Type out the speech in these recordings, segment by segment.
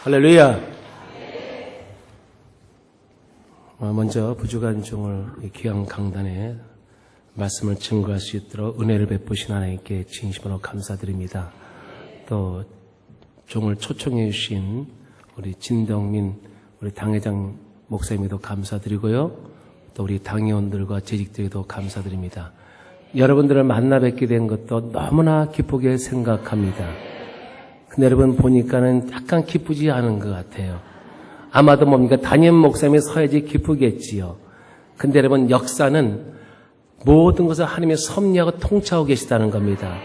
할렐루야. 먼저 부족한 종을 귀한 강단에 말씀을 증거할 수 있도록 은혜를 베푸신 하나님께 진심으로 감사드립니다. 또 종을 초청해 주신 우리 진덕민 우리 당회장 목사님에도 감사드리고요. 또 우리 당회원들과 재직들에도 감사드립니다. 여러분들을 만나 뵙게 된 것도 너무나 기쁘게 생각합니다. 근데 여러분 보니까는 약간 기쁘지 않은 것 같아요. 아마도 뭡니까? 담임 목사님이 서야지 기쁘겠지요. 근데 여러분 역사는 모든 것을 하나님의 섭리하고 통치하고 계시다는 겁니다.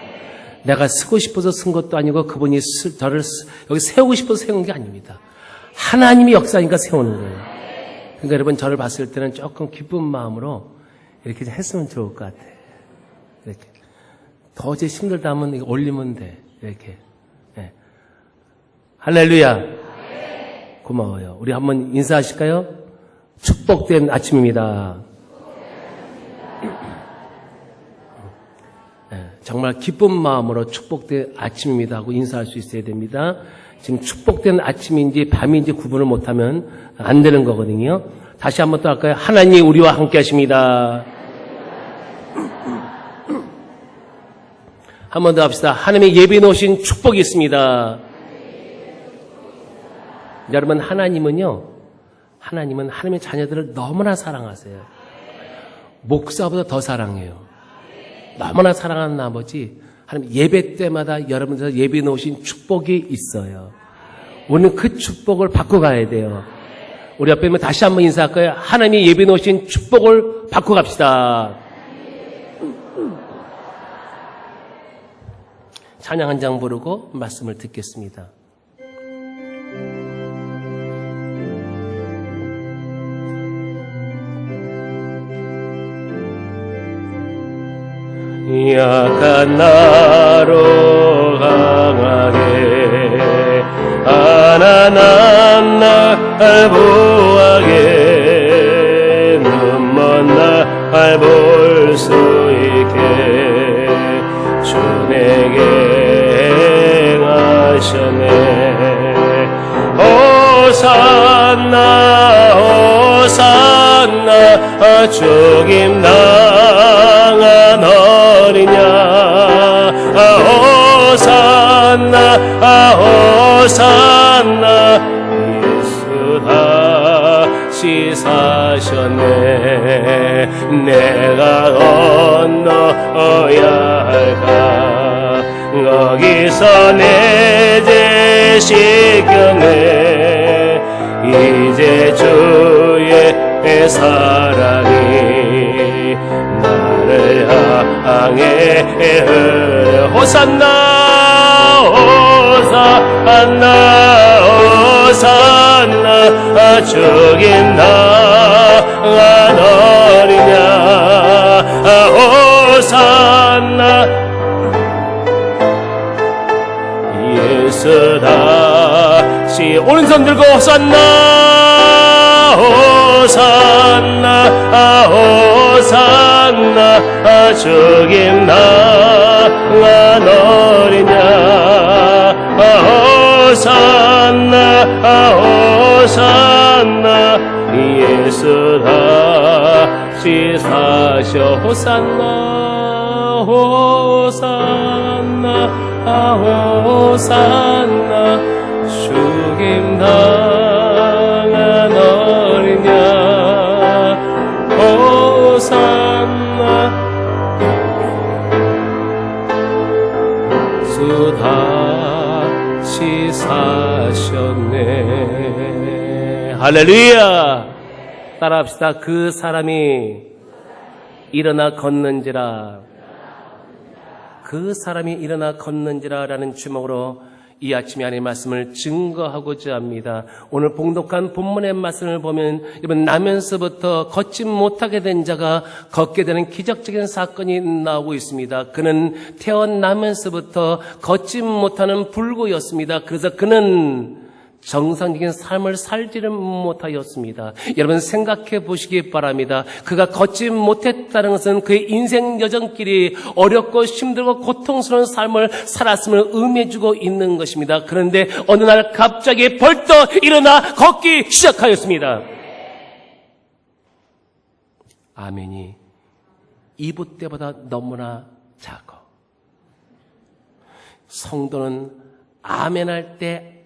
내가 쓰고 싶어서 쓴 것도 아니고 그분이 저를 여기 세우고 싶어서 세운 게 아닙니다. 하나님이 역사니까 세우는 거예요. 그러니까 여러분 저를 봤을 때는 조금 기쁜 마음으로 이렇게 좀 했으면 좋을 것 같아요. 이렇게. 더 제 힘들다 하면 이거 올리면 돼. 이렇게. 네. 할렐루야. 고마워요. 우리 한번 인사하실까요? 축복된 아침입니다. 네, 정말 기쁜 마음으로 축복된 아침입니다 하고 인사할 수 있어야 됩니다. 지금 축복된 아침인지 밤인지 구분을 못하면 안 되는 거거든요. 다시 한번 또 할까요? 하나님 우리와 함께 하십니다. 한 번 더 합시다. 하나님의 예비해 놓으신 축복이 있습니다. 여러분 하나님은 하나님의 자녀들을 너무나 사랑하세요. 목사보다 더 사랑해요. 너무나 사랑하는 나머지 하나님 예배 때마다 여러분들 예배 놓으신 축복이 있어요. 우리는 그 축복을 받고 가야 돼요. 우리 옆에 있는 다시 한번 인사할까요? 하나님이 예배 놓으신 축복을 받고 갑시다. 찬양 한 장 부르고 말씀을 듣겠습니다. 약한 나로 강하게 가난한 날 보하게 눈먼 날 볼 수 있게 주 내게 행하셨네. 호산나 호산나 죽임 당한 어리냐. 호산나 호산나 예수 다시 사셨네. 내가 건너야 할까. 거기서 내 죄 씻겼네. 이제 주의 사랑이 나를 향해 흐르. 호산나 호산나 호산나 죽임 당한 어리냐. 호산나 예수 다시 오른손 들고 호산나 호산나 호산나 죽임 당한 어리냐. 호산나 호산나 예수 다시 사셔. 호산나 호산나 호산나 죽임 당한 어리냐. 호산나 주 다시 사셨네. 할렐루야. 따라합시다. 그 사람이 일어나 걷는지라. 그 사람이 일어나 걷는지라 라는 제목으로 이 아침에 하나님의 말씀을 증거하고자 합니다. 오늘 봉독한 본문의 말씀을 보면 이번 나면서부터 걷지 못하게 된 자가 걷게 되는 기적적인 사건이 나오고 있습니다. 그는 태어나면서부터 걷지 못하는 불구였습니다. 그래서 그는 정상적인 삶을 살지를 못하였습니다. 여러분 생각해 보시기 바랍니다. 그가 걷지 못했다는 것은 그의 인생 여정길이 어렵고 힘들고 고통스러운 삶을 살았음을 의미해주고 있는 것입니다. 그런데 어느 날 갑자기 벌떡 일어나 걷기 시작하였습니다. 아멘이 이브 때보다 너무나 작아. 성도는 아멘할 때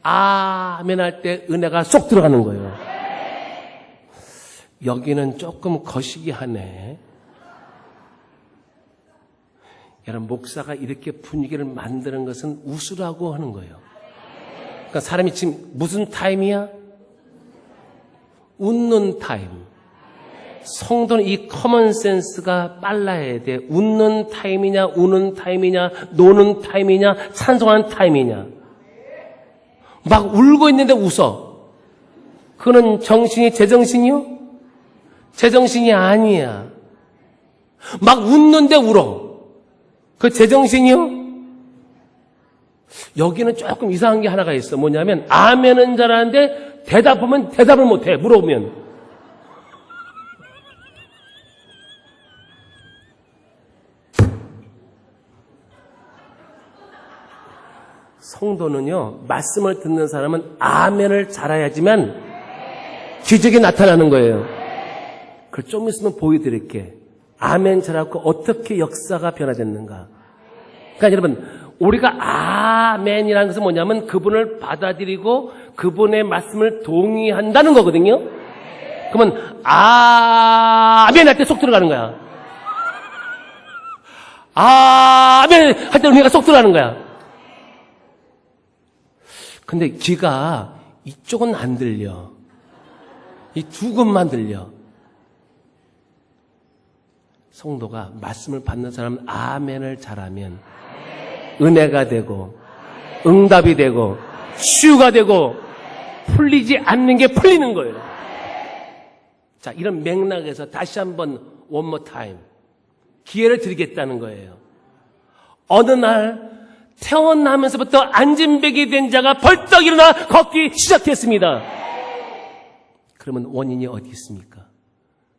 은혜가 쏙 들어가는 거예요. 여기는 조금 거시기 하네. 여러분, 목사가 이렇게 분위기를 만드는 것은 웃으라고 하는 거예요. 그러니까 사람이 지금 무슨 타임이야? 웃는 타임. 성도는 이 커먼 센스가 빨라야 돼. 웃는 타임이냐, 우는 타임이냐, 노는 타임이냐, 찬송하는 타임이냐. 막 울고 있는데 웃어. 그거는 정신이 제정신이요? 제정신이 아니야. 막 웃는데 울어. 그 제정신이요? 여기는 조금 이상한 게 하나가 있어. 뭐냐면 아멘은 잘하는데 대답하면 대답을 못해. 물어보면. 성도는요, 말씀을 듣는 사람은 아멘을 잘해야지만 기적이 나타나는 거예요. 그걸 좀 있으면 보여드릴게. 아멘 잘하고 어떻게 역사가 변화됐는가. 그러니까 여러분, 우리가 아멘이라는 것은 뭐냐면 그분을 받아들이고 그분의 말씀을 동의한다는 거거든요. 그러면 아멘 할 때 쏙 들어가는 거야. 아멘 할 때 우리가 쏙 들어가는 거야. 근데 귀가 이쪽은 안 들려. 이 두 곳만 들려. 성도가 말씀을 받는 사람은 아멘을 잘하면 은혜가 되고 응답이 되고 치유가 되고 풀리지 않는 게 풀리는 거예요. 자, 이런 맥락에서 다시 한번 one more time 기회를 드리겠다는 거예요. 어느 날 태어나면서부터 안진뱅이 된 자가 벌떡 일어나 걷기 시작했습니다. 그러면 원인이 어디 있습니까?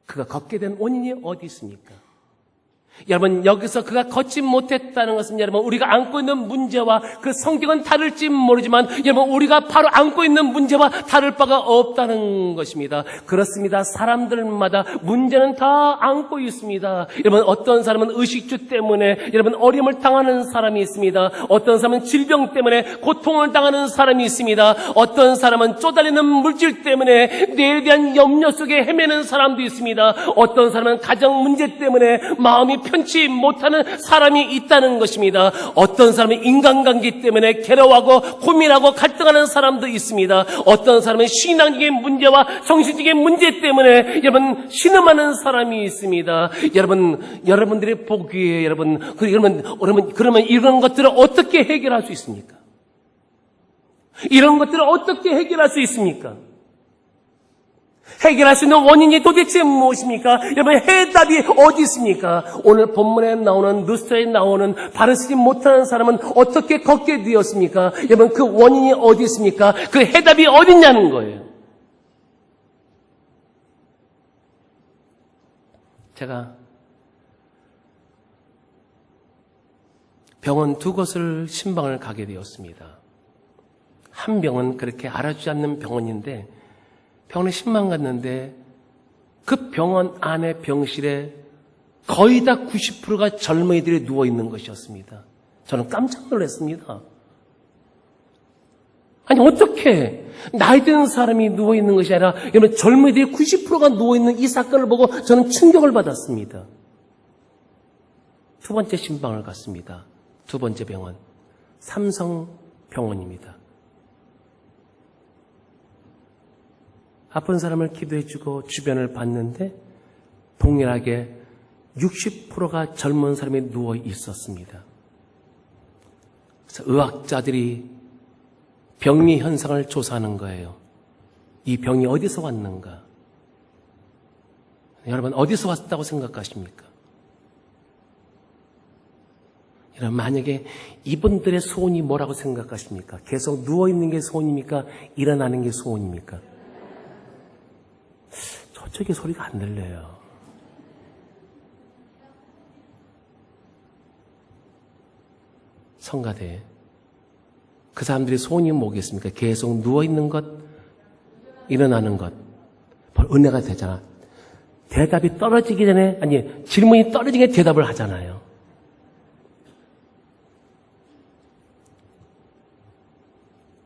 그가 걷게 된 원인이 어디 있습니까? 여러분, 여기서 그가 걷지 못했다는 것은 여러분, 우리가 안고 있는 문제와 그 성격은 다를지 모르지만 여러분, 우리가 바로 안고 있는 문제와 다를 바가 없다는 것입니다. 그렇습니다. 사람들마다 문제는 다 안고 있습니다. 여러분, 어떤 사람은 의식주 때문에 여러분 어려움을 당하는 사람이 있습니다. 어떤 사람은 질병 때문에 고통을 당하는 사람이 있습니다. 어떤 사람은 쪼달리는 물질 때문에 내일에 대한 염려 속에 헤매는 사람도 있습니다. 어떤 사람은 가정 문제 때문에 마음이 편치 못하는 사람이 있다는 것입니다. 어떤 사람은 인간관계 때문에 괴로워하고 고민하고 갈등하는 사람도 있습니다. 어떤 사람은 신앙적인 문제와 정신적인 문제 때문에 여러분 신음하는 사람이 있습니다. 여러분들이 보기에 그러면 이런 것들을 어떻게 해결할 수 있습니까? 이런 것들을 어떻게 해결할 수 있습니까? 해결할 수 있는 원인이 도대체 무엇입니까? 여러분, 해답이 어디 있습니까? 오늘 본문에 나오는 누스라에 나오는 바르지 못하는 사람은 어떻게 걷게 되었습니까? 여러분, 그 원인이 어디 있습니까? 그 해답이 어디 있냐는 거예요. 제가 병원 두 곳을 신방을 가게 되었습니다. 한 병은 그렇게 알아주지 않는 병원인데 병원에 신방 갔는데 그 병원 안에 병실에 거의 다 90%가 젊은이들이 누워있는 것이었습니다. 저는 깜짝 놀랐습니다. 아니 어떻게 나이 드는 사람이 누워있는 것이 아니라 여러분 젊은이들이 90%가 누워있는 이 사건을 보고 저는 충격을 받았습니다. 두 번째 신방을 갔습니다. 두 번째 병원 삼성병원입니다. 아픈 사람을 기도해주고 주변을 봤는데 동일하게 60%가 젊은 사람이 누워 있었습니다. 그래서 의학자들이 병리 현상을 조사하는 거예요. 이 병이 어디서 왔는가? 여러분 어디서 왔다고 생각하십니까? 여러분, 만약에 이분들의 소원이 뭐라고 생각하십니까? 계속 누워있는 게 소원입니까? 일어나는 게 소원입니까? 저쪽에 소리가 안 들려요. 성가대. 그 사람들의 소원이 뭐겠습니까? 계속 누워있는 것, 일어나는 것. 은혜가 되잖아. 대답이 떨어지기 전에, 아니, 질문이 떨어지기 전에 대답을 하잖아요.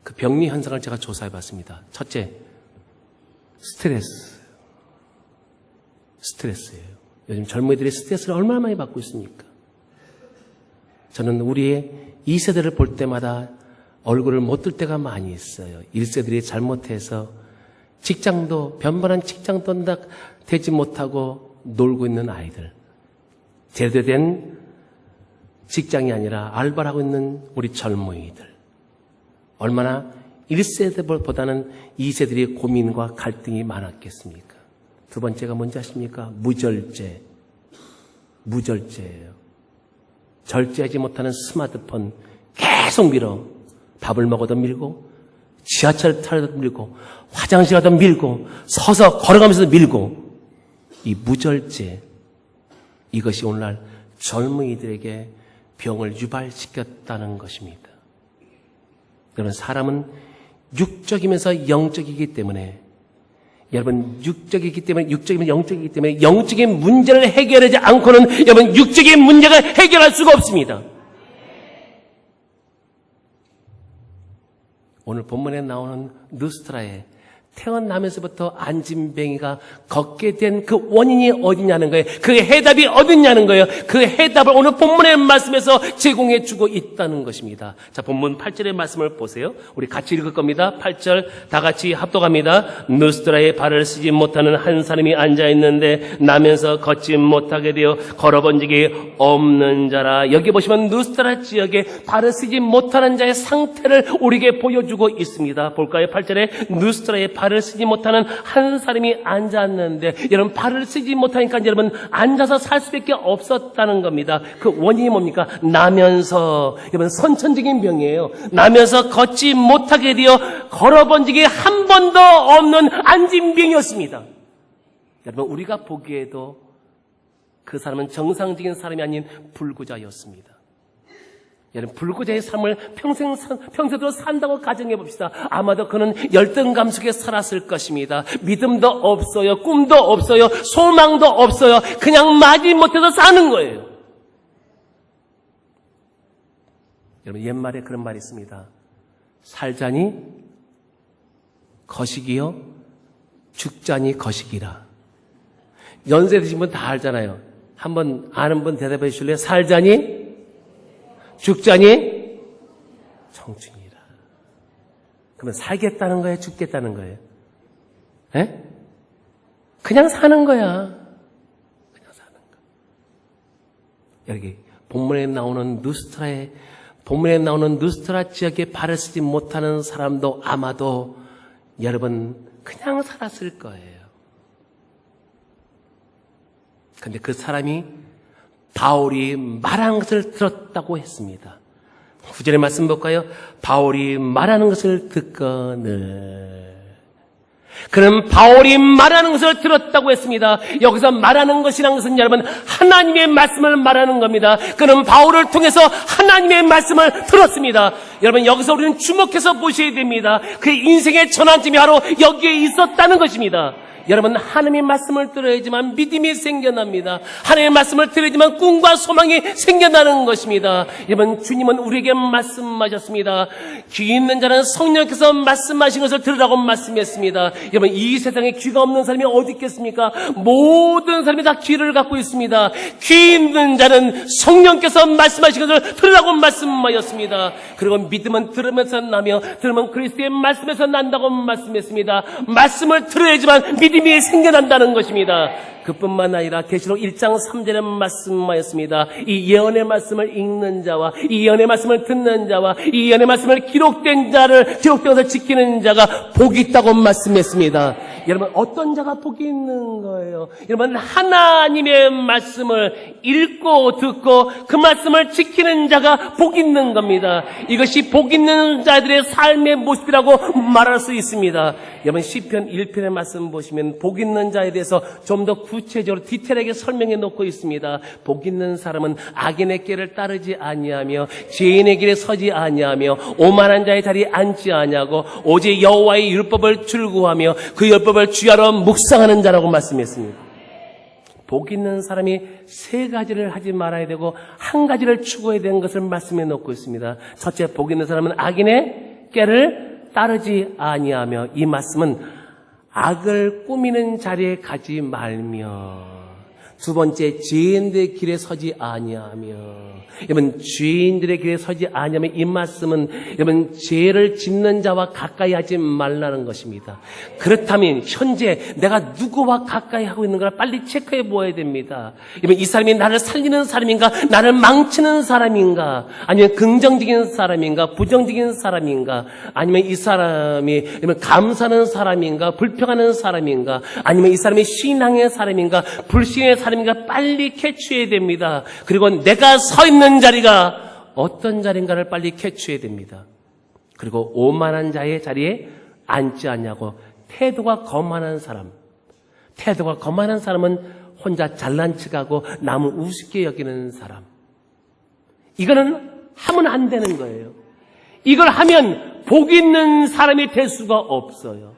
그 병리 현상을 제가 조사해 봤습니다. 첫째, 스트레스예요. 요즘 젊은이들이 스트레스를 얼마나 많이 받고 있습니까? 저는 우리의 2세대를 볼 때마다 얼굴을 못 들 때가 많이 있어요. 1세들이 잘못해서 직장도, 변변한 직장도 되지 못하고 놀고 있는 아이들. 제대로 된 직장이 아니라 알바를 하고 있는 우리 젊은이들. 얼마나 1세대보다는 2세들의 고민과 갈등이 많았겠습니까? 두 번째가 뭔지 아십니까? 무절제예요. 절제하지 못하는 스마트폰 계속 밀어. 밥을 먹어도 밀고, 지하철 타도 밀고, 화장실 가도 밀고, 서서 걸어가면서도 밀고. 이 무절제, 이것이 오늘날 젊은이들에게 병을 유발시켰다는 것입니다. 여러분, 사람은 육적이면서 영적이기 때문에, 육적이면 영적이기 때문에 영적인 문제를 해결하지 않고는 여러분 육적인 문제가 해결할 수가 없습니다. 오늘 본문에 나오는 누스트라의 태어나면서부터 안진뱅이가 걷게 된 그 원인이 어디냐는 거예요. 그 해답이 어디냐는 거예요. 그 해답을 오늘 본문의 말씀에서 제공해 주고 있다는 것입니다. 자, 본문 8절의 말씀을 보세요. 우리 같이 읽을 겁니다. 8절 다 같이 합독합니다. 누스트라의 발을 쓰지 못하는 한 사람이 앉아있는데 나면서 걷지 못하게 되어 걸어본 적이 없는 자라. 여기 보시면 누스트라 지역에 발을 쓰지 못하는 자의 상태를 우리에게 보여주고 있습니다. 볼까요? 8절에 누스트라의 발을 쓰지 못하는 한 사람이 앉았는데, 여러분, 발을 쓰지 못하니까 여러분 앉아서 살 수밖에 없었다는 겁니다. 그 원인이 뭡니까? 나면서, 여러분, 선천적인 병이에요. 나면서 걷지 못하게 되어 걸어본 적이 한 번도 없는 안진병이었습니다. 여러분, 우리가 보기에도 그 사람은 정상적인 사람이 아닌 불구자였습니다. 여러분, 불구자의 삶을 평생도록 산다고 가정해 봅시다. 아마도 그는 열등감 속에 살았을 것입니다. 믿음도 없어요. 꿈도 없어요. 소망도 없어요. 그냥 마지못해서 사는 거예요. 여러분, 옛말에 그런 말이 있습니다. 살자니 거식이요, 죽자니 거식이라. 연세 드신 분 다 알잖아요. 한번 아는 분 대답해 주실래요? 살자니 죽자니 청춘이라. 그러면 살겠다는 거예요? 죽겠다는 거예요? 에? 그냥 사는 거야. 그냥 사는 거. 여기 본문에 나오는 누스트라 지역에 발을 쓰지 못하는 사람도 아마도 여러분 그냥 살았을 거예요. 근데 그 사람이 바울이 말하는 것을 들었다고 했습니다. 9절의 말씀 볼까요? 바울이 말하는 것을 듣거늘. 그는 바울이 말하는 것을 들었다고 했습니다. 여기서 말하는 것이라는 것은 여러분 하나님의 말씀을 말하는 겁니다. 그는 바울을 통해서 하나님의 말씀을 들었습니다. 여러분, 여기서 우리는 주목해서 보셔야 됩니다. 그의 인생의 전환점이 바로 여기에 있었다는 것입니다. 여러분, 하나님의 말씀을 들어야지만 믿음이 생겨납니다. 하나님의 말씀을 들어야지만 꿈과 소망이 생겨나는 것입니다. 여러분, 주님은 우리에게 말씀하셨습니다. 귀 있는 자는 성령께서 말씀하신 것을 들으라고 말씀했습니다. 여러분, 이 세상에 귀가 없는 사람이 어디 있겠습니까? 모든 사람이 다 귀를 갖고 있습니다. 귀 있는 자는 성령께서 말씀하신 것을 들으라고 말씀하셨습니다. 그리고 믿음은 들으면서 나며 들으면 그리스도의 말씀에서 난다고 말씀했습니다. 말씀을 들어야지만 믿음이 생겨난다는 것입니다. 그뿐만 아니라 계시록 1장 3절에 말씀하였습니다. 이 예언의 말씀을 읽는 자와 이 예언의 말씀을 듣는 자와 이 예언의 말씀을 기록된 것을 지키는 자가 복이 있다고 말씀했습니다. 여러분, 어떤 자가 복이 있는 거예요? 여러분, 하나님의 말씀을 읽고 듣고 그 말씀을 지키는 자가 복 있는 겁니다. 이것이 복 있는 자들의 삶의 모습이라고 말할 수 있습니다. 여러분, 시편 1편의 말씀 보시면 복 있는 자에 대해서 좀 더 구체적으로 디테일하게 설명해 놓고 있습니다. 복 있는 사람은 악인의 길을 따르지 아니하며 죄인의 길에 서지 아니하며 오만한 자의 자리에 앉지 아니하고 오직 여호와의 율법을 즐거워하며 그 율법을 주야로 묵상하는 자라고 말씀했습니다. 복 있는 사람이 세 가지를 하지 말아야 되고 한 가지를 추구해야 되는 것을 말씀해 놓고 있습니다. 첫째, 복 있는 사람은 악인의 꾀를 따르지 아니하며, 이 말씀은 악을 꾸미는 자리에 가지 말며, 두 번째, 죄인들의 길에 서지 아니하며. 여러분, 죄인들의 길에 서지 아니하며, 이 말씀은 여러분 죄를 짓는 자와 가까이 하지 말라는 것입니다. 그렇다면 현재 내가 누구와 가까이 하고 있는가 빨리 체크해 보아야 됩니다. 여러분, 이 사람이 나를 살리는 사람인가, 나를 망치는 사람인가, 아니면 긍정적인 사람인가, 부정적인 사람인가, 아니면 이 사람이 여러분 감사하는 사람인가, 불평하는 사람인가, 아니면 이 사람이 신앙의 사람인가, 불신의 사람인가 빨리 캐치해야 됩니다. 그리고 내가 서 있는 자리가 어떤 자리인가를 빨리 캐치해야 됩니다. 그리고 오만한 자의 자리에 앉지 않냐고, 태도가 거만한 사람, 태도가 거만한 사람은 혼자 잘난 척하고 남을 우습게 여기는 사람, 이거는 하면 안 되는 거예요. 이걸 하면 복 있는 사람이 될 수가 없어요.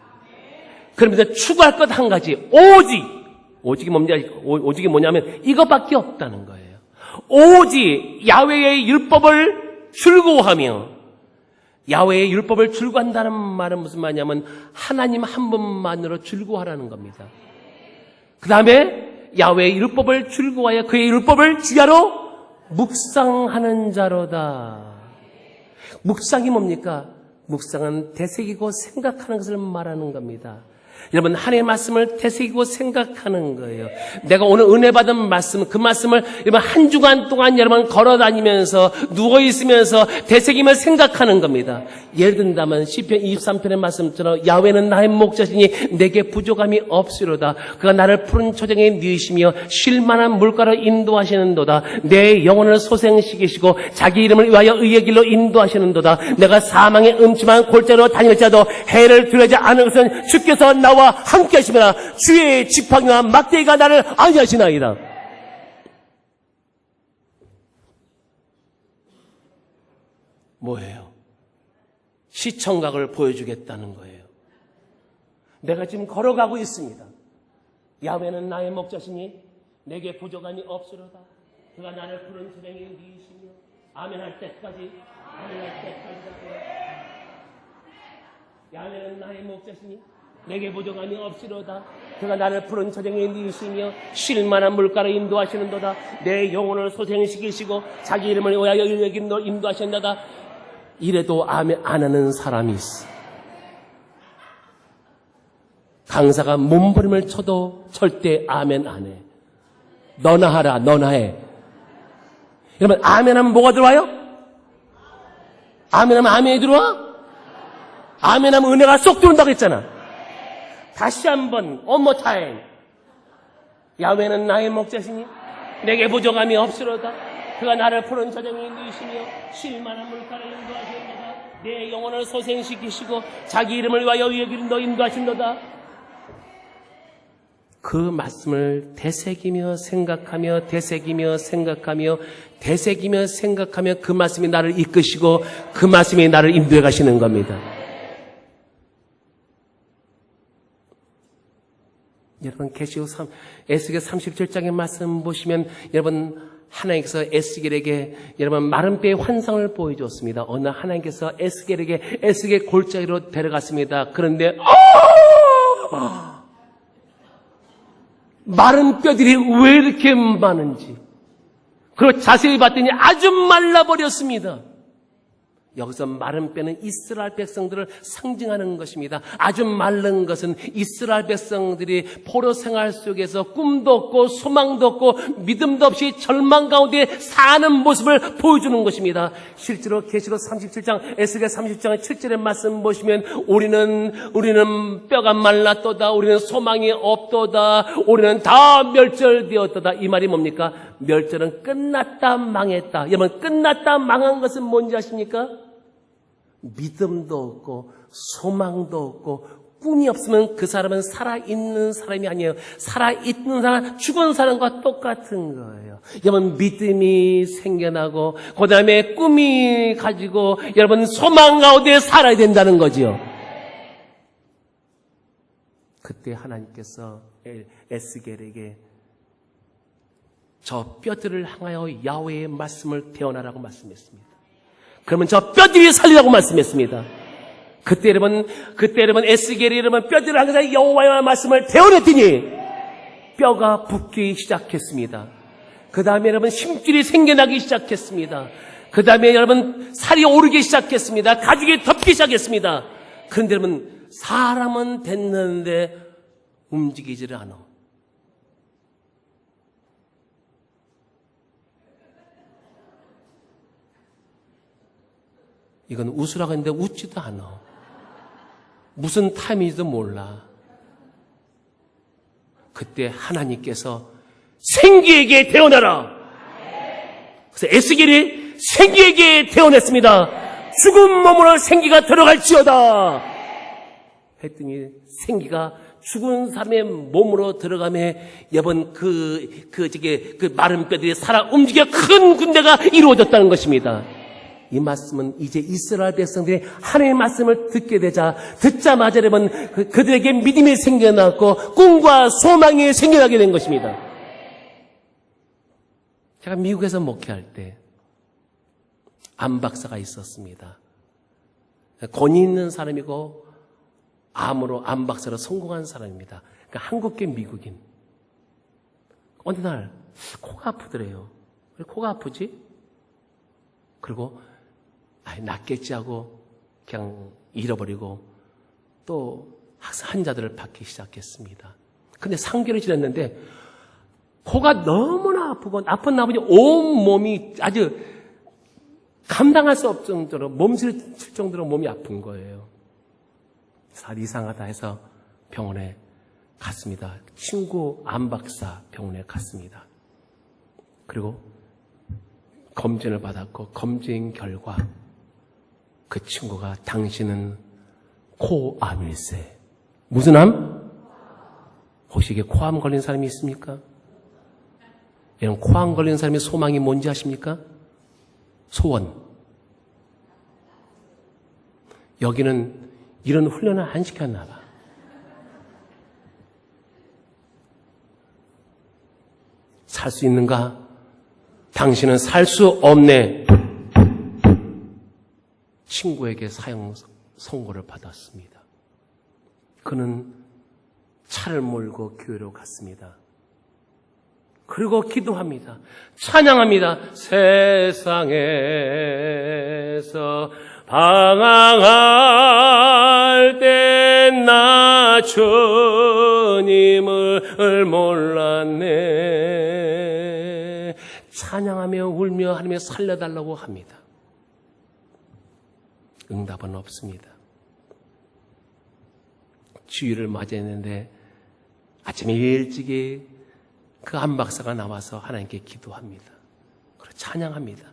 그러면서 추구할 것 한 가지, 오직이 뭐냐면 이것밖에 없다는 거예요. 오직 야훼의 율법을 즐거워하며, 야훼의 율법을 즐거워한다는 말은 무슨 말이냐면 하나님 한 분만으로 즐거워하라는 겁니다. 그 다음에 야훼의 율법을 즐거워하여 그의 율법을 주야로 묵상하는 자로다. 묵상이 뭡니까? 묵상은 되새기고 생각하는 것을 말하는 겁니다. 여러분, 하나님의 말씀을 되새기고 생각하는 거예요. 내가 오늘 은혜 받은 말씀, 그 말씀을 여러분 한 주간 동안 여러분 걸어다니면서 누워있으면서 되새기며 생각하는 겁니다. 예를 든다면 시편 23편의 말씀처럼 야훼는 나의 목자시니 내게 부족함이 없으로다. 그가 나를 푸른 초장에 누이시며 쉴만한 물가로 인도하시는도다. 내 영혼을 소생시키시고 자기 이름을 위하여 의의 길로 인도하시는도다. 내가 사망의 음침한 골짜기로 다닐지라도 해를 두려워하지 않은 것은 주께서 나와 함께 하시면 주의 지팡이와 막대기가 나를 안위하시나이다. 뭐예요? 시청각을 보여주겠다는 거예요. 내가 지금 걸어가고 있습니다. 야훼는 나의 목자시니 내게 부족함이 없으로다. 그가 나를 푸른 초장에 누이시며 아멘할 때까지 야훼는 나의 목자시니 내게 부족함이 없으로다. 그가 나를 푸른 초장에 누이시며 쉴만한 물가로 인도하시는도다. 내 영혼을 소생시키시고 자기 이름을 위하여 의의 길로 인도하신다다. 이래도 아멘 안 하는 사람이 있어. 강사가 몸부림을 쳐도 절대 아멘 안 해. 너나 하라, 너나 해. 여러분, 아멘 하면 뭐가 들어와요? 아멘 하면 아멘이 들어와? 아멘 하면 은혜가 쏙 들어온다고 했잖아. 다시 한번, one more time. 야훼는 나의 목자시니 내게 부족함이 없으로다. 그가 나를 푸른 초장에 누이시며 쉴만한 물가로 인도하시는도다. 내 영혼을 소생시키시고 자기 이름을 위하여 의의 길로 인도하신도다. 그 말씀을 되새기며 생각하며 그 말씀이 나를 이끄시고 그 말씀이 나를 인도해 가시는 겁니다. 여러분, 계시록 에스겔 37장의 말씀 보시면 여러분, 하나님께서 에스겔에게 여러분 마른 뼈의 환상을 보여줬습니다. 어느 하나님께서 에스겔에게 에스겔 골짜기로 데려갔습니다. 그런데 마른 뼈들이 왜 이렇게 많은지, 그리고 자세히 봤더니 아주 말라버렸습니다. 여기서 마른 뼈는 이스라엘 백성들을 상징하는 것입니다. 아주 마른 것은 이스라엘 백성들이 포로 생활 속에서 꿈도 없고 소망도 없고 믿음도 없이 절망 가운데 사는 모습을 보여주는 것입니다. 실제로 계시록 37장 에스겔 30장 7절의 말씀 보시면 우리는 뼈가 말랐도다, 우리는 소망이 없도다, 우리는 다 멸절되었도다. 이 말이 뭡니까? 멸절은 끝났다, 망했다. 여러분, 끝났다, 망한 것은 뭔지 아십니까? 믿음도 없고 소망도 없고 꿈이 없으면 그 사람은 살아있는 사람이 아니에요. 살아있는 사람, 죽은 사람과 똑같은 거예요. 여러분, 믿음이 생겨나고 그 다음에 꿈이 가지고 여러분 소망 가운데 살아야 된다는 거지요. 그때 하나님께서 에스겔에게 저 뼈들을 향하여 야훼의 말씀을 대언하라고 말씀했습니다. 그러면 저 뼈들이 살리라고 말씀했습니다. 그때 여러분 에스겔이 여러분 뼈들을 향해서 여호와의 말씀을 대언했더니 뼈가 붓기 시작했습니다. 그 다음에 여러분 힘줄이 생겨나기 시작했습니다. 그 다음에 여러분 살이 오르기 시작했습니다. 가죽이 덮기 시작했습니다. 그런데 여러분 사람은 됐는데 움직이지를 않아. 이건 웃으라고 했는데 웃지도 않아. 무슨 타임인지도 몰라. 그때 하나님께서 생기에게 대언하라. 그래서 에스겔이 생기에게 대언했습니다. 죽은 몸으로 생기가 들어갈지어다. 했더니 생기가 죽은 사람의 몸으로 들어가매 여러분 그 마른 뼈들이 살아 움직여 큰 군대가 이루어졌다는 것입니다. 이 말씀은 이제 이스라엘 백성들이 하나님의 말씀을 듣자마자 여러분 그들에게 믿음이 생겨났고 꿈과 소망이 생겨나게 된 것입니다. 제가 미국에서 목회할 때 암 박사가 있었습니다. 권위 있는 사람이고 암으로 암 박사로 성공한 사람입니다. 그러니까 한국계 미국인. 어느 날 코가 아프더래요. 왜 코가 아프지? 그리고 낫겠지 하고 그냥 잃어버리고 또 환자들을 받기 시작했습니다. 근데 3개월이 지났는데 코가 너무나 아프고 아픈 나머지 온 몸이 아주 감당할 수 없을 정도로 몸살이 칠 정도로 몸이 아픈 거예요. 살 이상하다 해서 병원에 갔습니다. 친구 암박사 병원에 갔습니다. 그리고 검진을 받았고 검진 결과 그 친구가 당신은 코암일세. 무슨 암? 혹시 이게 코암 걸린 사람이 있습니까? 이런 코암 걸린 사람의 소망이 뭔지 아십니까? 소원. 여기는 이런 훈련을 안 시켰나 봐. 살 수 있는가? 당신은 살 수 없네. 친구에게 사형 선고를 받았습니다. 그는 차를 몰고 교회로 갔습니다. 그리고 기도합니다. 찬양합니다. 세상에서 방황할 때 나 주님을 몰랐네. 찬양하며 울며 하나님을 살려달라고 합니다. 응답은 없습니다. 주일을 맞이했는데 아침에 일찍이 그 암박사가 나와서 하나님께 기도합니다. 그리고 찬양합니다.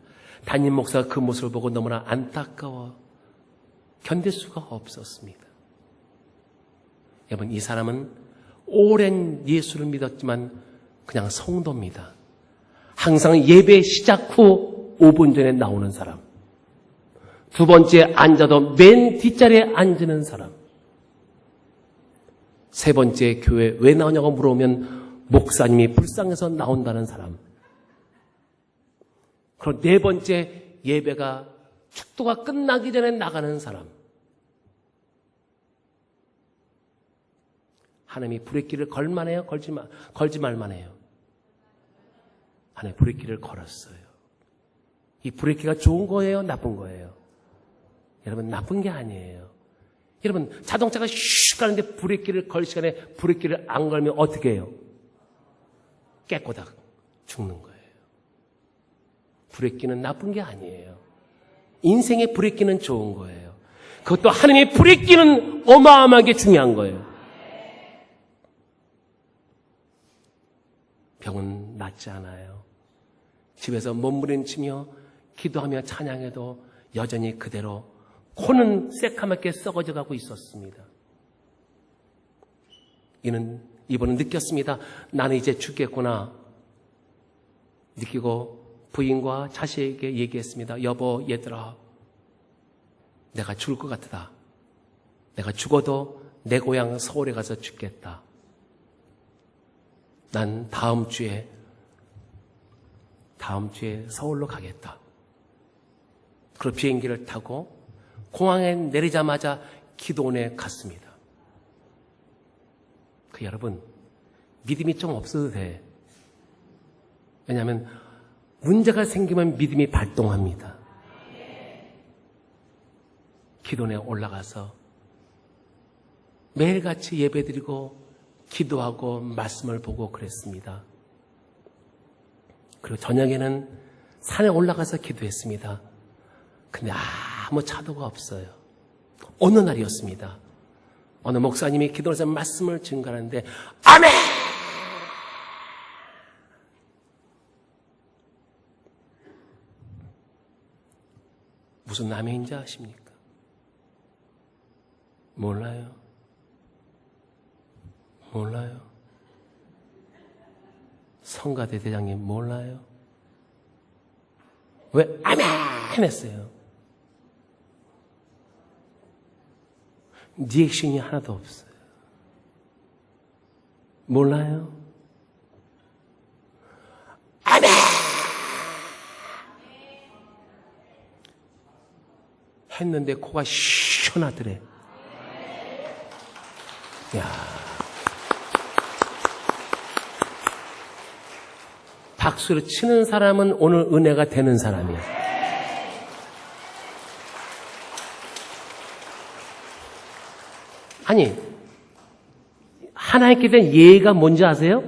담임 목사가 그 모습을 보고 너무나 안타까워 견딜 수가 없었습니다. 여러분, 이 사람은 오랜 예수를 믿었지만 그냥 성도입니다. 항상 예배 시작 후 5분 전에 나오는 사람. 두 번째 앉아도 맨 뒷자리에 앉는 사람. 세 번째 교회 왜 나오냐고 물어보면 목사님이 불쌍해서 나온다는 사람. 그리고 네 번째 예배가 축도가 끝나기 전에 나가는 사람. 하나님이 브레이크를 걸만해요? 걸지 말만해요? 하나님 브레이크를 걸었어요. 이 브레이크가 좋은 거예요? 나쁜 거예요? 여러분, 나쁜 게 아니에요. 여러분, 자동차가 슉 가는데 브레이크를 걸 시간에 브레이크를 안 걸면 어떻게 해요? 깨꼬닥 죽는 거예요. 브레이크는 나쁜 게 아니에요. 인생의 브레이크는 좋은 거예요. 그것도 하나님의 브레이크는 어마어마하게 중요한 거예요. 병은 낫지 않아요. 집에서 몸부림치며 기도하며 찬양해도 여전히 그대로 코는 새카맣게 썩어져 가고 있었습니다. 이번은 느꼈습니다. 나는 이제 죽겠구나. 느끼고 부인과 자식에게 얘기했습니다. 여보, 얘들아, 내가 죽을 것 같다. 내가 죽어도 내 고향 서울에 가서 죽겠다. 난 다음 주에 서울로 가겠다. 그리고 비행기를 타고 공항에 내리자마자 기도원에 갔습니다. 여러분, 믿음이 좀 없어도 돼. 왜냐하면 문제가 생기면 믿음이 발동합니다. 기도원에 올라가서 매일같이 예배드리고 기도하고 말씀을 보고 그랬습니다. 그리고 저녁에는 산에 올라가서 기도했습니다. 근데 아무 차도가 없어요. 어느 날이었습니다. 어느 목사님이 기도에서 말씀을 증거하는데 아멘! 무슨 아멘인지 아십니까? 몰라요. 성가대 대장님 몰라요. 왜 아멘 했어요? 리액션이 하나도 없어요. 몰라요? 아멘! 했는데 코가 시원하더래. 야, 박수를 치는 사람은 오늘 은혜가 되는 사람이야. 아니, 하나님께 대한 예의가 뭔지 아세요?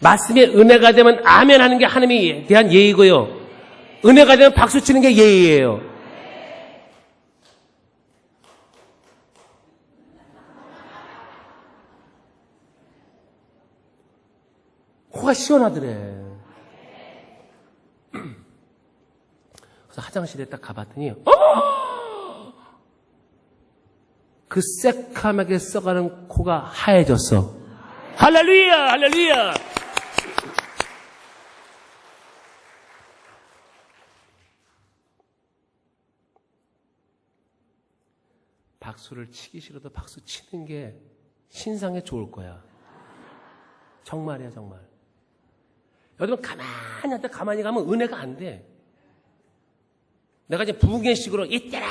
말씀에 은혜가 되면 아멘 하는 게 하나님에 대한 예의고요. 은혜가 되면 박수 치는 게 예의예요. 코가 시원하더래. 그래서 화장실에 딱 가봤더니 그 새카맣게 썩어가는 코가 하얘졌어. 할렐루야, 할렐루야. 박수를 치기 싫어도 박수 치는 게 신상에 좋을 거야. 정말이야, 정말. 여러분, 가만히 가면 은혜가 안 돼. 내가 이제 부흥회식으로 이때라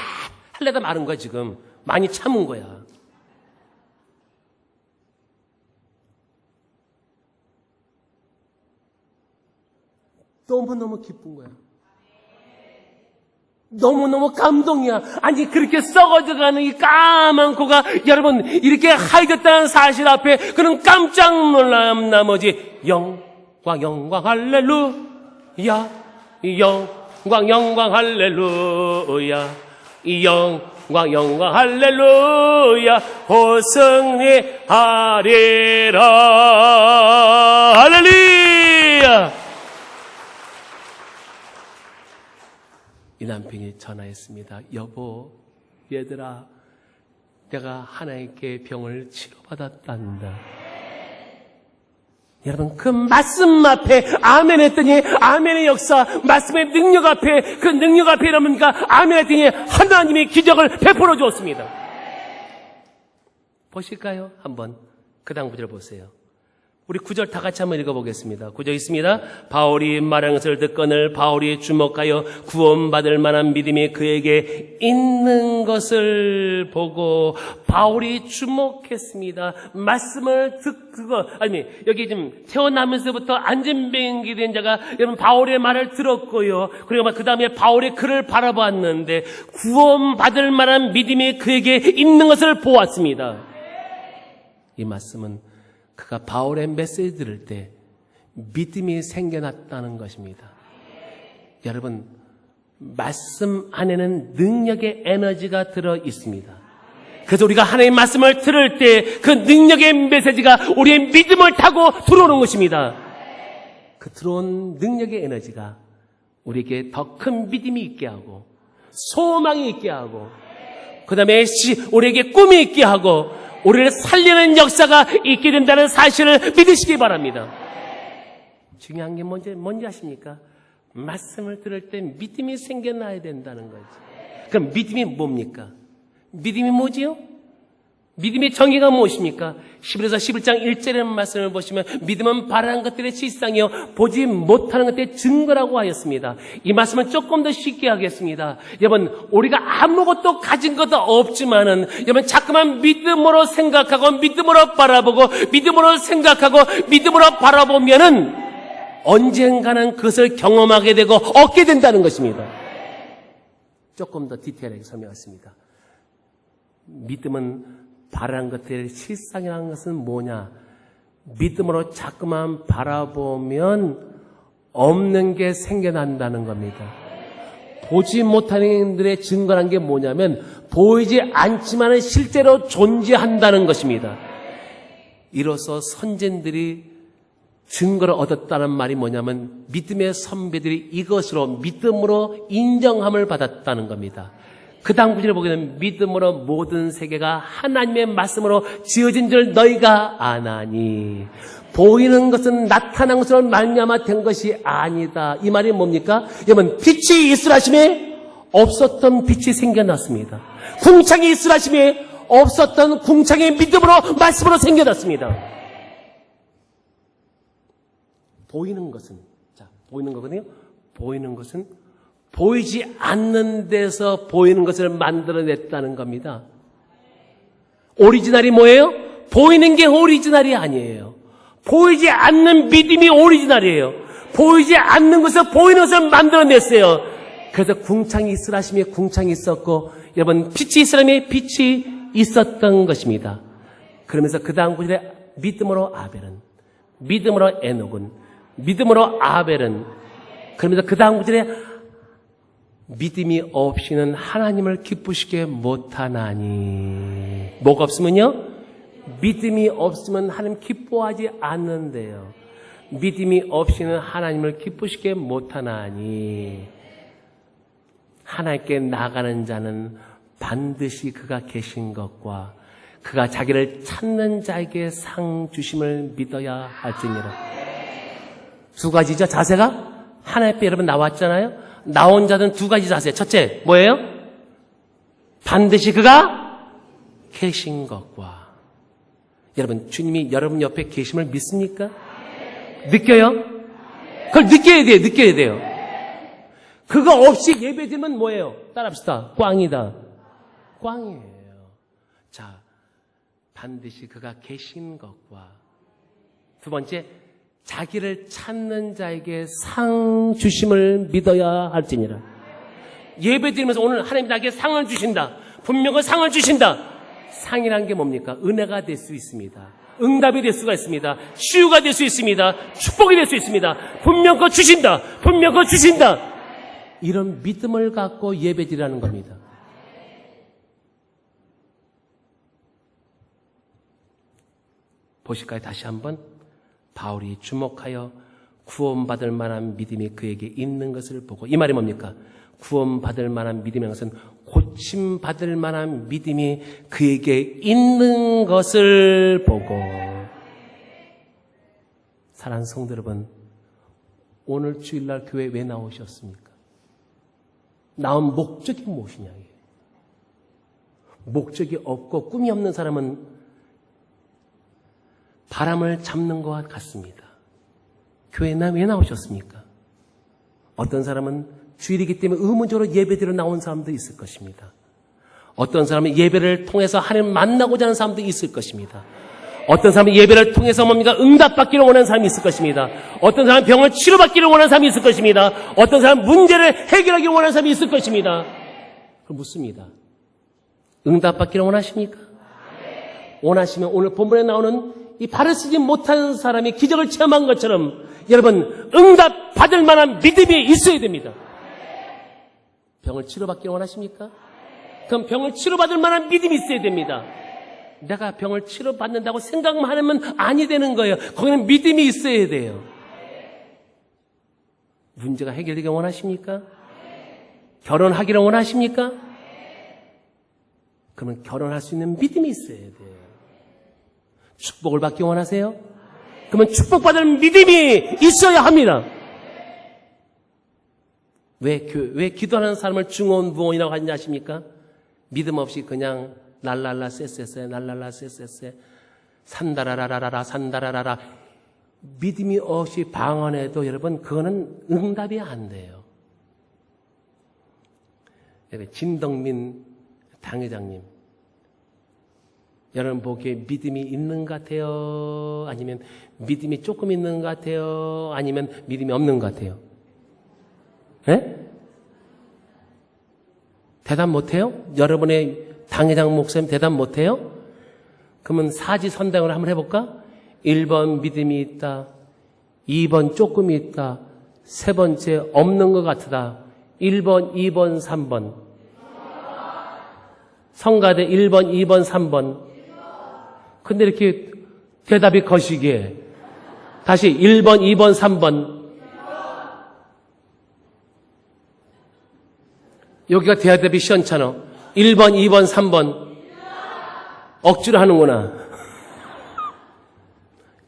할래다 마른 거야, 지금. 많이 참은 거야. 너무너무 기쁜 거야. 너무너무 감동이야. 아니, 그렇게 썩어져가는 이 까만 코가 여러분 이렇게 하얘졌다는 사실 앞에 그는 깜짝 놀람 나머지 영광 할렐루야, 영광 할렐루야, 영광 할렐루야, 호승리하리라. 할렐루야. 이 남편이 전화했습니다. 여보, 얘들아, 내가 하나님께 병을 치료받았단다. 여러분, 그 말씀 앞에 아멘 했더니 아멘의 역사, 말씀의 능력 앞에, 그 능력 앞에 이러니까 아멘 했더니 하나님이 기적을 베풀어 주었습니다. 보실까요? 한번 그 다음 구절 보세요. 우리 9절 다 같이 한번 읽어보겠습니다. 9절 있습니다. 바울이 말한 것을 듣거늘 바울이 주목하여 구원받을 만한 믿음이 그에게 있는 것을 보고 바울이 주목했습니다. 말씀을 듣고 여기 지금 태어나면서부터 안전뱅이 된 자가 여러분 바울의 말을 들었고요. 그리고 그 다음에 바울의 글을 바라봤는데 구원받을 만한 믿음이 그에게 있는 것을 보았습니다. 이 말씀은 그가 바울의 메시지 들을 때 믿음이 생겨났다는 것입니다. 여러분, 말씀 안에는 능력의 에너지가 들어 있습니다. 그래서 우리가 하나님의 말씀을 들을 때 그 능력의 메시지가 우리의 믿음을 타고 들어오는 것입니다. 그 들어온 능력의 에너지가 우리에게 더 큰 믿음이 있게 하고 소망이 있게 하고 그 다음에 우리에게 꿈이 있게 하고 우리를 살리는 역사가 있게 된다는 사실을 믿으시기 바랍니다. 중요한 게 뭔지 아십니까? 말씀을 들을 때 믿음이 생겨나야 된다는 거죠. 그럼 믿음이 뭡니까? 믿음이 뭐지요? 믿음의 정의가 무엇입니까? 히브리서 11장 1절의 말씀을 보시면 믿음은 바라는 것들의 실상이요 보지 못하는 것들의 증거라고 하였습니다. 이 말씀을 조금 더 쉽게 하겠습니다. 여러분, 우리가 아무것도 가진 것도 없지만은 여러분 자꾸만 믿음으로 생각하고 믿음으로 바라보고 믿음으로 생각하고 믿음으로 바라보면은 언젠가는 그것을 경험하게 되고 얻게 된다는 것입니다. 조금 더 디테일하게 설명했습니다. 믿음은 바라는 것들의 실상이라는 것은 뭐냐? 믿음으로 자꾸만 바라보면 없는 게 생겨난다는 겁니다. 보지 못하는 일들의 증거란 게 뭐냐면 보이지 않지만 실제로 존재한다는 것입니다. 이로써 선진들이 증거를 얻었다는 말이 뭐냐면 믿음의 선배들이 이것으로 믿음으로 인정함을 받았다는 겁니다. 그 다음 구절을 보게 되면 믿음으로 모든 세계가 하나님의 말씀으로 지어진 줄 너희가 아나니 보이는 것은 나타난 것으로 말미암아 된 것이 아니다. 이 말이 뭡니까? 여러분 빛이 있으라 하심에 없었던 빛이 생겨났습니다. 궁창이 있으라 하심에 없었던 궁창이 믿음으로 말씀으로 생겨났습니다. 보이는 것은 보이는 거거든요. 보이는 것은 보이지 않는 데서 보이는 것을 만들어냈다는 겁니다. 오리지널이 뭐예요? 보이는 게 오리지널이 아니에요. 보이지 않는 믿음이 오리지널이에요. 보이지 않는 것을 보이는 것을 만들어냈어요. 그래서 궁창이 있으라 하시며 궁창이 있었고 여러분 빛이 있으라며 빛이 있었던 것입니다. 그러면서 그 다음 구절에 믿음으로 아벨은 믿음으로 에녹은 믿음으로 아벨은 그러면서 그 다음 구절에 믿음이 없이는 하나님을 기쁘시게 못하나니 뭐가 없으면요? 믿음이 없으면 하나님 기뻐하지 않는데요. 믿음이 없이는 하나님을 기쁘시게 못하나니 하나님께 나가는 자는 반드시 그가 계신 것과 그가 자기를 찾는 자에게 상 주심을 믿어야 할지니라. 두 가지죠. 자세가 하나님 앞에 여러분 나왔잖아요. 나온 자는 두 가지 자세. 첫째, 뭐예요? 반드시 그가 계신 것과. 여러분, 주님이 여러분 옆에 계심을 믿습니까? 느껴요? 그걸 느껴야 돼요. 그거 없이 예배드리면 뭐예요? 따라합시다. 꽝이다. 꽝이에요. 자, 반드시 그가 계신 것과. 두 번째, 자기를 찾는 자에게 상 주심을 믿어야 할지니라. 예배 드리면서 오늘 하나님이 나에게 상을 주신다. 분명한 상을 주신다. 상이란 게 뭡니까? 은혜가 될 수 있습니다. 응답이 될 수가 있습니다. 치유가 될 수 있습니다. 축복이 될 수 있습니다. 분명 그거 주신다. 분명 그거 주신다. 이런 믿음을 갖고 예배 드리라는 겁니다. 보실까요? 다시 한번. 바울이 주목하여 구원받을 만한 믿음이 그에게 있는 것을 보고 이 말이 뭡니까? 구원받을 만한 믿음이라는 것은 고침받을 만한 믿음이 그에게 있는 것을 보고 사랑하는 성도 여러분 오늘 주일날 교회 왜 나오셨습니까? 나온 목적이 무엇이냐? 목적이 없고 꿈이 없는 사람은 바람을 잡는 것 같습니다. 교회에 왜 나오셨습니까? 어떤 사람은 주일이기 때문에 의문적으로 예배드려 나온 사람도 있을 것입니다. 어떤 사람은 예배를 통해서 하나님을 만나고자 하는 사람도 있을 것입니다. 어떤 사람은 예배를 통해서 뭡니까? 응답받기를 원하는 사람이 있을 것입니다. 어떤 사람은 병을 치료받기를 원하는 사람이 있을 것입니다. 어떤 사람은 문제를 해결하기를 원하는 사람이 있을 것입니다. 그럼 묻습니다. 응답받기를 원하십니까? 원하시면 오늘 본문에 나오는 이 발을 쓰지 못하는 사람이 기적을 체험한 것처럼 여러분 응답받을 만한 믿음이 있어야 됩니다. 병을 치료받기를 원하십니까? 그럼 병을 치료받을 만한 믿음이 있어야 됩니다. 내가 병을 치료받는다고 생각만 하면 아니 되는 거예요. 거기는 믿음이 있어야 돼요. 문제가 해결되길 원하십니까? 결혼하기를 원하십니까? 그러면 결혼할 수 있는 믿음이 있어야 돼요. 축복을 받기 원하세요? 그러면 축복받을 믿음이 있어야 합니다. 왜 기도하는 사람을 중언부언이라고 하는지 아십니까? 믿음 없이 그냥 랄랄라 쎄쎄쎄 랄랄라 쎄쎄쎄 산다라라라라 산다라라라 믿음이 없이 방언해도 여러분 그거는 응답이 안 돼요. 진덕민 당회장님, 여러분 보기에 믿음이 있는 것 같아요? 아니면 믿음이 조금 있는 것 같아요? 아니면 믿음이 없는 것 같아요? 네? 대답 못해요? 여러분의 당회장 목사님 대답 못해요? 그러면 사지선당을 한번 해볼까? 1번 믿음이 있다, 2번 조금이 있다, 세 번째 없는 것 같다. 1번, 2번, 3번. 성가대 1번, 2번, 3번. 근데 이렇게 대답이 거시기에 다시 1번, 2번, 3번. 여기가 대답이 시원찮아. 1번, 2번, 3번. 억지로 하는구나.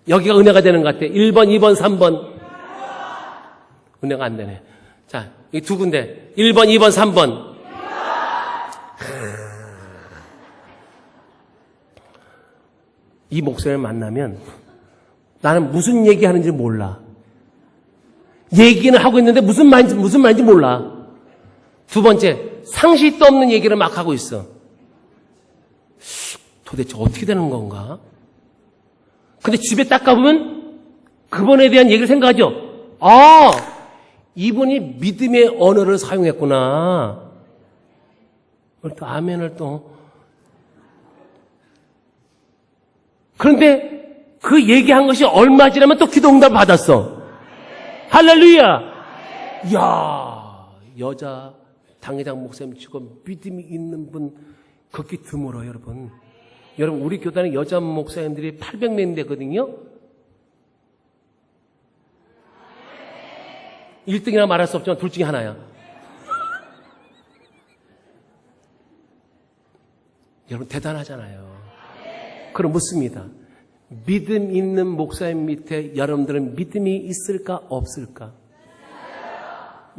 여기가 은혜가 되는 것 같아. 1번, 2번, 3번. 은혜가 안 되네. 자, 이 두 군데. 1번, 2번, 3번. 이 목사를 만나면 나는 무슨 얘기하는지 몰라. 얘기는 하고 있는데 무슨 말인지 몰라. 두 번째, 상식도 없는 얘기를 막 하고 있어. 도대체 어떻게 되는 건가? 근데 집에 딱 가보면 그분에 대한 얘기를 생각하죠. 아, 이분이 믿음의 언어를 사용했구나. 또 아멘을 또. 그런데 그 얘기한 것이 얼마 지나면 또 기도 응답을 받았어. 할렐루야. 이야, 여자 당회장 목사님 치고 믿음이 있는 분 극히 드물어요, 여러분. 여러분, 우리 교단의 여자 목사님들이 800명 되거든요. 1등이나 말할 수 없지만 둘 중에 하나야. 여러분, 대단하잖아요. 그럼 묻습니다. 믿음 있는 목사님 밑에 여러분들은 믿음이 있을까 없을까?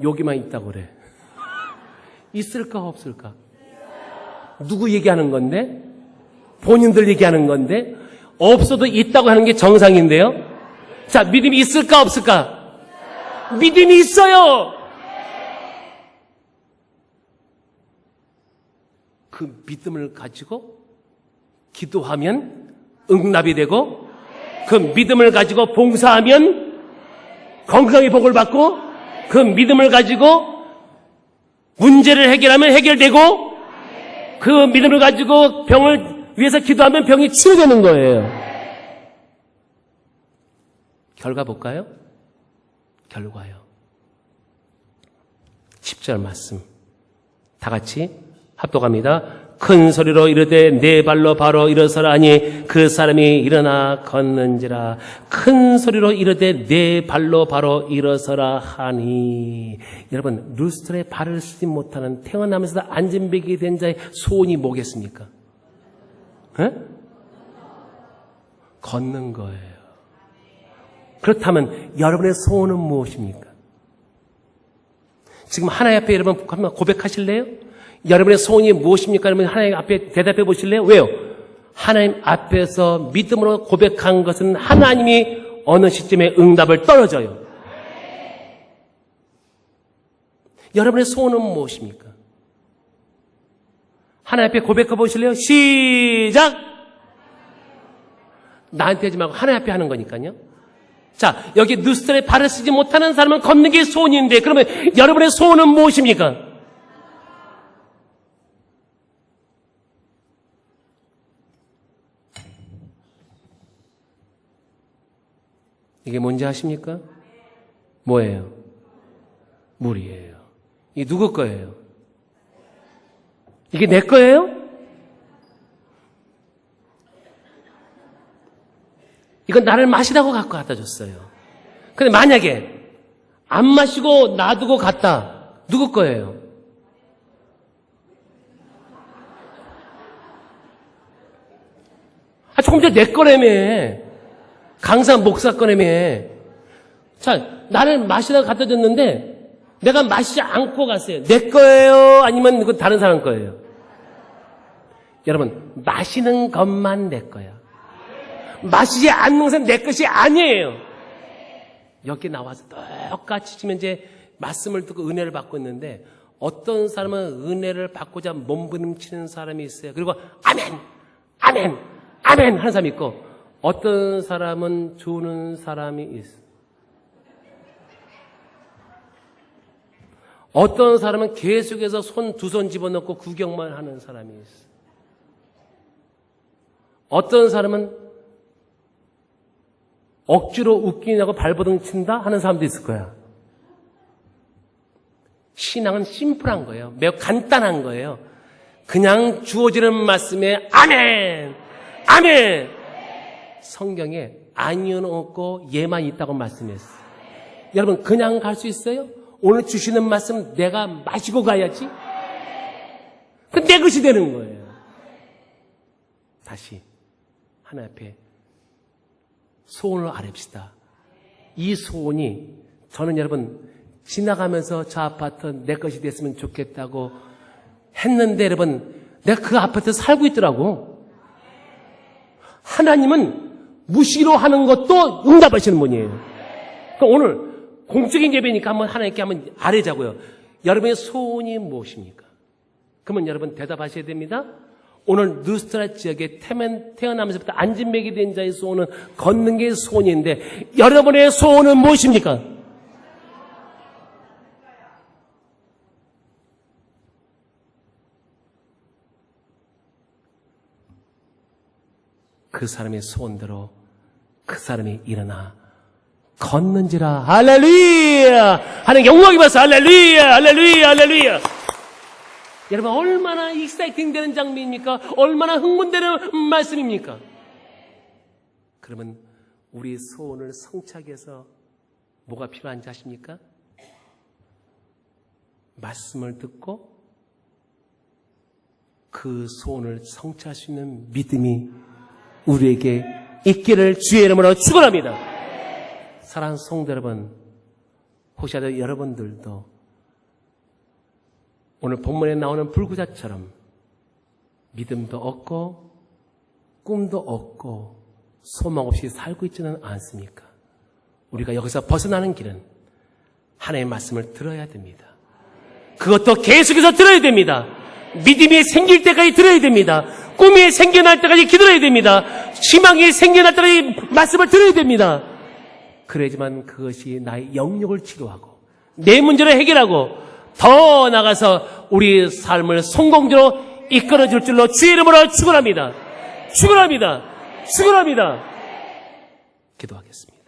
여기만 있다고 그래. 있을까 없을까? 누구 얘기하는 건데? 본인들 얘기하는 건데? 없어도 있다고 하는 게 정상인데요. 자, 믿음이 있을까 없을까? 믿음이 있어요. 그 믿음을 가지고 기도하면 응답이 되고, 그 믿음을 가지고 봉사하면 건강의 복을 받고, 그 믿음을 가지고 문제를 해결하면 해결되고, 그 믿음을 가지고 병을 위해서 기도하면 병이 치유되는 거예요. 결과 볼까요? 결과요. 10절 말씀 다 같이 합독합니다. 큰 소리로 이르되 네 발로 바로 일어서라니 그 사람이 일어나 걷는지라. 큰 소리로 이르되 네 발로 바로 일어서라 하니. 여러분, 루스트라에 발을 쓰지 못하는 태어나면서 안진뱅이 된 자의 소원이 뭐겠습니까? 에? 걷는 거예요. 그렇다면 여러분의 소원은 무엇입니까? 지금 하나님 앞에 여러분 한번 고백하실래요? 여러분의 소원이 무엇입니까? 여러분 하나님 앞에 대답해 보실래요? 왜요? 하나님 앞에서 믿음으로 고백한 것은 하나님이 어느 시점에 응답을 떨어져요. 여러분의 소원은 무엇입니까? 하나님 앞에 고백해 보실래요? 시작! 나한테 하지 말고 하나님 앞에 하는 거니까요. 자, 여기 누스트라에 발을 쓰지 못하는 사람은 걷는 게 소원인데, 그러면 여러분의 소원은 무엇입니까? 이게 뭔지 아십니까? 뭐예요? 물이에요. 이게 누구 거예요? 이게 내 거예요? 이건 나를 마시라고 갖고 갖다 줬어요. 근데 만약에 안 마시고 놔두고 갔다. 누구 거예요? 조금 전에 내 거라며. 강사 목사 거라며. 자, 나를 마시라고 갖다 줬는데 내가 마시지 않고 갔어요. 내 거예요? 아니면 그건 다른 사람 거예요? 여러분, 마시는 것만 내 거야. 마시지 않는 것은 내 것이 아니에요. 여기 나와서 똑같이 지금 이제 말씀을 듣고 은혜를 받고 있는데, 어떤 사람은 은혜를 받고자 몸부림치는 사람이 있어요. 그리고 아멘, 아멘, 아멘 하는 사람이 있고, 어떤 사람은 주는 사람이 있어요. 어떤 사람은 계속해서 두 손 집어넣고 구경만 하는 사람이 있어요. 어떤 사람은 억지로 웃기냐고 발버둥 친다 하는 사람도 있을 거야. 신앙은 심플한 거예요. 매우 간단한 거예요. 그냥 주어지는 말씀에 아멘, 아멘. 성경에 아니는 없고 예만 있다고 말씀했어요. 여러분, 그냥 갈 수 있어요? 오늘 주시는 말씀 내가 마시고 가야지. 그 내 것이 되는 거예요. 다시 하나님 앞에 소원을 아뢰읍시다. 이 소원이, 저는 여러분 지나가면서 저 아파트 내 것이 됐으면 좋겠다고 했는데, 여러분 내가 그 아파트에 살고 있더라고. 하나님은 무시로 하는 것도 응답하시는 분이에요. 그러니까 오늘 공적인 예배니까 한번 하나님께 한번 아뢰자고요. 여러분의 소원이 무엇입니까? 그러면 여러분 대답하셔야 됩니다. 오늘 누스트라 지역에 태어나면서부터 안진뱅이 된 자의 소원은 걷는 게 소원인데, 여러분의 소원은 무엇입니까? 그 사람의 소원대로 그 사람이 일어나 걷는지라. 할렐루야! 하나님 영광이 받아서 할렐루야! 할렐루야! 할렐루야! 여러분, 얼마나 익사이팅 되는 장면입니까? 얼마나 흥분되는 말씀입니까? 그러면 우리 소원을 성취하기 위해서 뭐가 필요한지 아십니까? 말씀을 듣고 그 소원을 성취할 수 있는 믿음이 우리에게 있기를 주의 이름으로 축원합니다. 사랑하는 성도 여러분, 혹시라도 여러분들도 오늘 본문에 나오는 불구자처럼 믿음도 없고 꿈도 없고 소망 없이 살고 있지는 않습니까? 우리가 여기서 벗어나는 길은 하나님의 말씀을 들어야 됩니다. 그것도 계속해서 들어야 됩니다. 믿음이 생길 때까지 들어야 됩니다. 꿈이 생겨날 때까지 기도해야 됩니다. 희망이 생겨날 때까지 말씀을 들어야 됩니다. 그래야지만 그것이 나의 영역을 치료하고 내 문제를 해결하고 더 나가서 우리 삶을 성공적으로 이끌어줄 줄로 주의 이름으로 축원합니다. 축원합니다. 축원합니다. 기도하겠습니다.